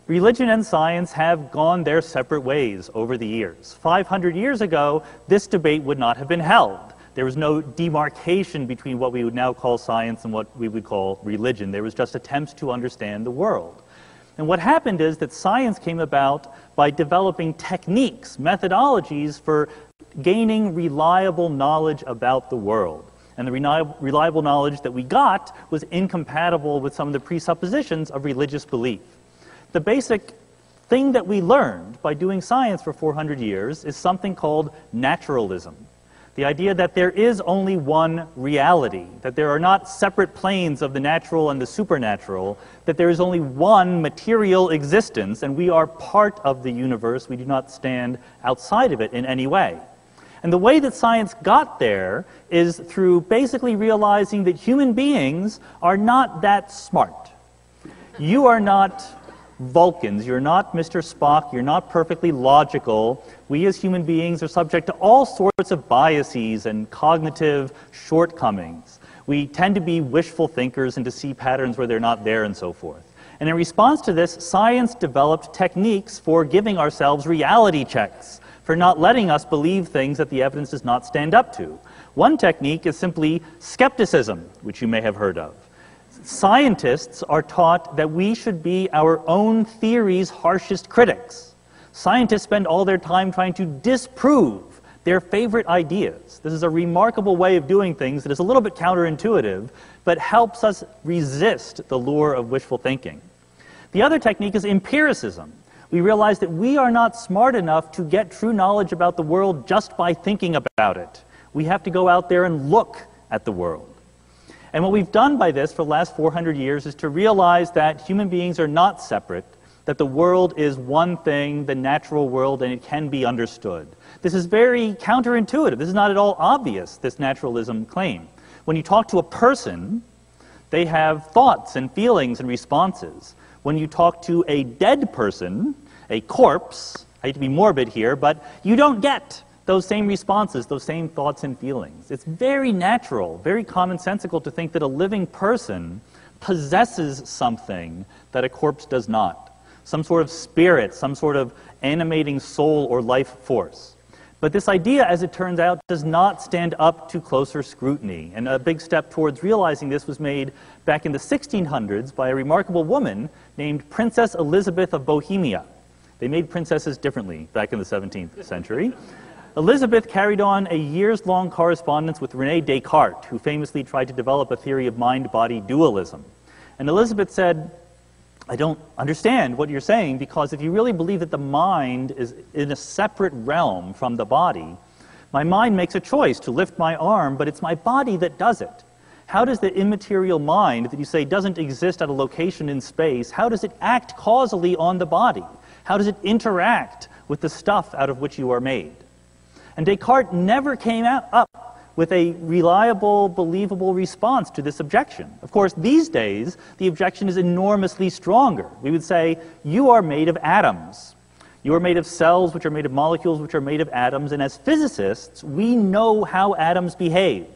Religion and science have gone their separate ways over the years. 500 years ago, this debate would not have been held. There was no demarcation between what we would now call science and what we would call religion. There was just attempts to understand the world. And what happened is that science came about by developing techniques, methodologies for gaining reliable knowledge about the world. And the reliable knowledge that we got was incompatible with some of the presuppositions of religious belief. The basic thing that we learned by doing science for 400 years is something called naturalism. The idea that there is only one reality, that there are not separate planes of the natural and the supernatural, that there is only one material existence, and we are part of the universe. We do not stand outside of it in any way. And the way that science got there is through basically realizing that human beings are not that smart. You are not Vulcans, you're not Mr. Spock, you're not perfectly logical. We as human beings are subject to all sorts of biases and cognitive shortcomings. We tend to be wishful thinkers and to see patterns where they're not there and so forth. And in response to this, science developed techniques for giving ourselves reality checks, for not letting us believe things that the evidence does not stand up to. One technique is simply skepticism, which you may have heard of. Scientists are taught that we should be our own theory's harshest critics. Scientists spend all their time trying to disprove their favorite ideas. This is a remarkable way of doing things that is a little bit counterintuitive, but helps us resist the lure of wishful thinking. The other technique is empiricism. We realize that we are not smart enough to get true knowledge about the world just by thinking about it. We have to go out there and look at the world. And what we've done by this for the last 400 years is to realize that human beings are not separate, that the world is one thing, the natural world, and it can be understood. This is very counterintuitive. This is not at all obvious, this naturalism claim. When you talk to a person, they have thoughts and feelings and responses. When you talk to a dead person, a corpse, I hate to be morbid here, but you don't get those same responses, those same thoughts and feelings. It's very natural, very commonsensical to think that a living person possesses something that a corpse does not. Some sort of spirit, some sort of animating soul or life force. But this idea, as it turns out, does not stand up to closer scrutiny. And a big step towards realizing this was made back in the 1600s by a remarkable woman named Princess Elizabeth of Bohemia. They made princesses differently back in the 17th century. Elizabeth carried on a years-long correspondence with René Descartes, who famously tried to develop a theory of mind-body dualism. And Elizabeth said, I don't understand what you're saying, because if you really believe that the mind is in a separate realm from the body, my mind makes a choice to lift my arm, but it's my body that does it. How does the immaterial mind that you say doesn't exist at a location in space, how does it act causally on the body? How does it interact with the stuff out of which you are made? And Descartes never came up with a reliable, believable response to this objection. Of course, these days, the objection is enormously stronger. We would say, you are made of atoms. You are made of cells, which are made of molecules, which are made of atoms, and as physicists, we know how atoms behave.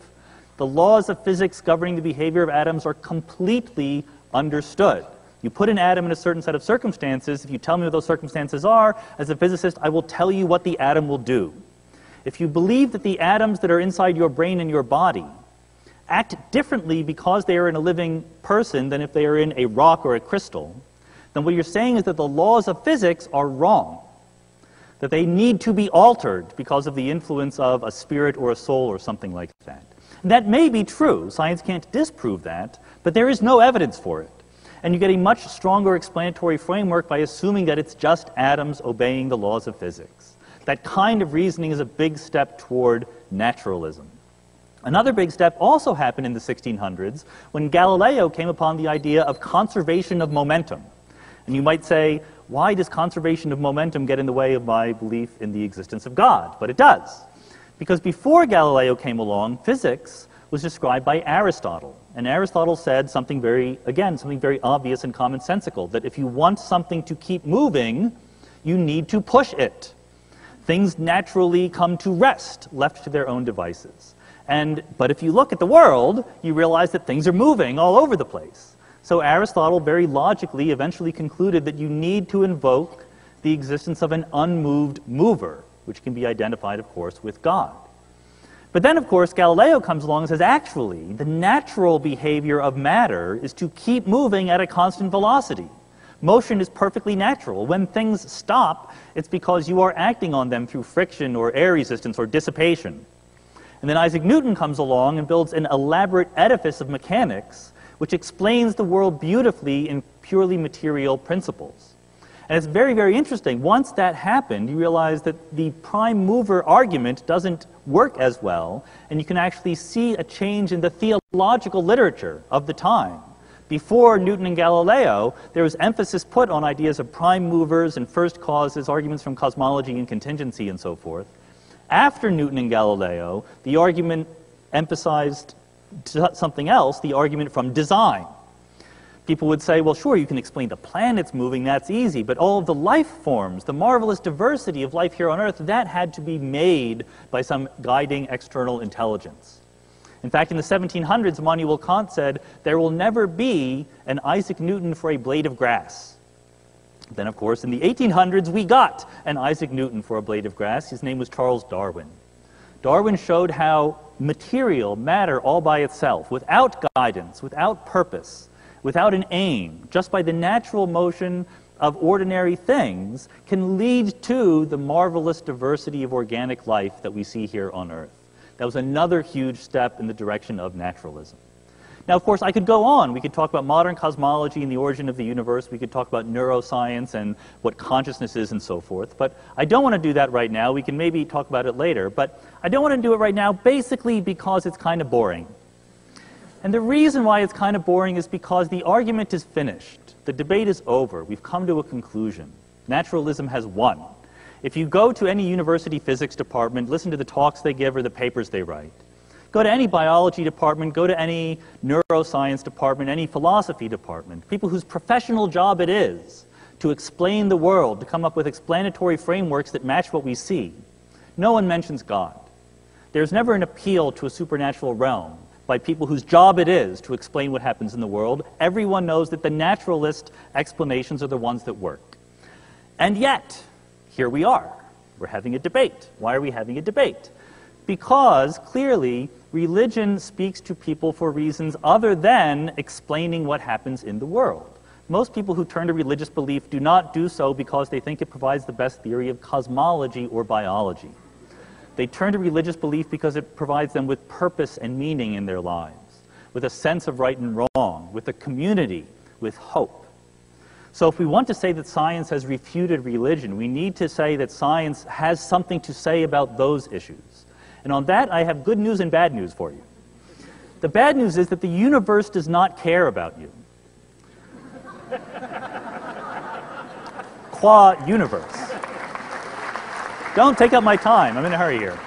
The laws of physics governing the behavior of atoms are completely understood. You put an atom in a certain set of circumstances, if you tell me what those circumstances are, as a physicist, I will tell you what the atom will do. If you believe that the atoms that are inside your brain and your body act differently because they are in a living person than if they are in a rock or a crystal, then what you're saying is that the laws of physics are wrong, that they need to be altered because of the influence of a spirit or a soul or something like that. And that may be true. Science can't disprove that, but there is no evidence for it. And you get a much stronger explanatory framework by assuming that it's just atoms obeying the laws of physics. That kind of reasoning is a big step toward naturalism. Another big step also happened in the 1600s when Galileo came upon the idea of conservation of momentum. And you might say, why does conservation of momentum get in the way of my belief in the existence of God? But it does. Because before Galileo came along, physics was described by Aristotle. And Aristotle said something very obvious and commonsensical, that if you want something to keep moving, you need to push it. Things naturally come to rest, left to their own devices. But if you look at the world, you realize that things are moving all over the place. So Aristotle very logically eventually concluded that you need to invoke the existence of an unmoved mover, which can be identified, of course, with God. But then, of course, Galileo comes along and says, actually, the natural behavior of matter is to keep moving at a constant velocity. Motion is perfectly natural. When things stop, it's because you are acting on them through friction or air resistance or dissipation. And then Isaac Newton comes along and builds an elaborate edifice of mechanics which explains the world beautifully in purely material principles. And it's very, very interesting. Once that happened, you realize that the prime mover argument doesn't work as well, and you can actually see a change in the theological literature of the time. Before Newton and Galileo, there was emphasis put on ideas of prime movers and first causes, arguments from cosmology and contingency, and so forth. After Newton and Galileo, the argument emphasized something else, the argument from design. People would say, well, sure, you can explain the planets moving, that's easy, but all of the life forms, the marvelous diversity of life here on Earth, that had to be made by some guiding external intelligence. In fact, in the 1700s, Immanuel Kant said, there will never be an Isaac Newton for a blade of grass. Then, of course, in the 1800s, we got an Isaac Newton for a blade of grass. His name was Charles Darwin. Darwin showed how material, matter all by itself, without guidance, without purpose, without an aim, just by the natural motion of ordinary things, can lead to the marvelous diversity of organic life that we see here on Earth. That was another huge step in the direction of naturalism. Now, of course, I could go on. We could talk about modern cosmology and the origin of the universe. We could talk about neuroscience and what consciousness is and so forth. But I don't want to do that right now. We can maybe talk about it later. But I don't want to do it right now basically because it's kind of boring. And the reason why it's kind of boring is because the argument is finished. The debate is over. We've come to a conclusion. Naturalism has won. If you go to any university physics department, listen to the talks they give or the papers they write. Go to any biology department, go to any neuroscience department, any philosophy department, people whose professional job it is to explain the world, to come up with explanatory frameworks that match what we see. No one mentions God. There's never an appeal to a supernatural realm by people whose job it is to explain what happens in the world. Everyone knows that the naturalist explanations are the ones that work. And yet, here we are. We're having a debate. Why are we having a debate? Because, clearly, religion speaks to people for reasons other than explaining what happens in the world. Most people who turn to religious belief do not do so because they think it provides the best theory of cosmology or biology. They turn to religious belief because it provides them with purpose and meaning in their lives, with a sense of right and wrong, with a community, with hope. So if we want to say that science has refuted religion, we need to say that science has something to say about those issues. And on that, I have good news and bad news for you. The bad news is that the universe does not care about you. Qua universe. Don't take up my time. I'm in a hurry here.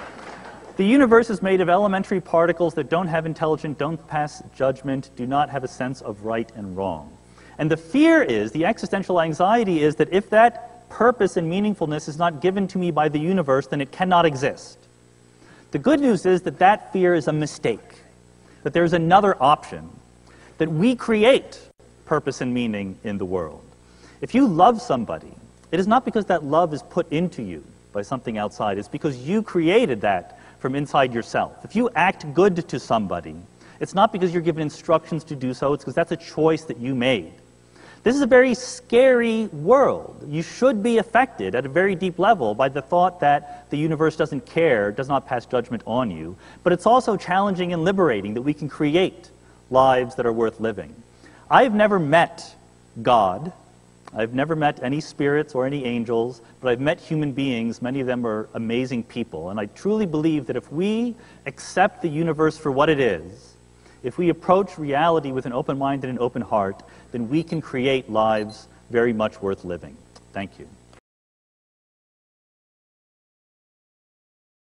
The universe is made of elementary particles that don't have intelligence, don't pass judgment, do not have a sense of right and wrong. And the fear is, the existential anxiety is that if that purpose and meaningfulness is not given to me by the universe, then it cannot exist. The good news is that that fear is a mistake, that there's another option, that we create purpose and meaning in the world. If you love somebody, it is not because that love is put into you by something outside. It's because you created that from inside yourself. If you act good to somebody, it's not because you're given instructions to do so. It's because that's a choice that you made. This is a very scary world. You should be affected at a very deep level by the thought that the universe doesn't care, does not pass judgment on you. But it's also challenging and liberating that we can create lives that are worth living. I've never met God. I've never met any spirits or any angels, but I've met human beings. Many of them are amazing people. And I truly believe that if we accept the universe for what it is, if we approach reality with an open mind and an open heart, then we can create lives very much worth living. Thank you.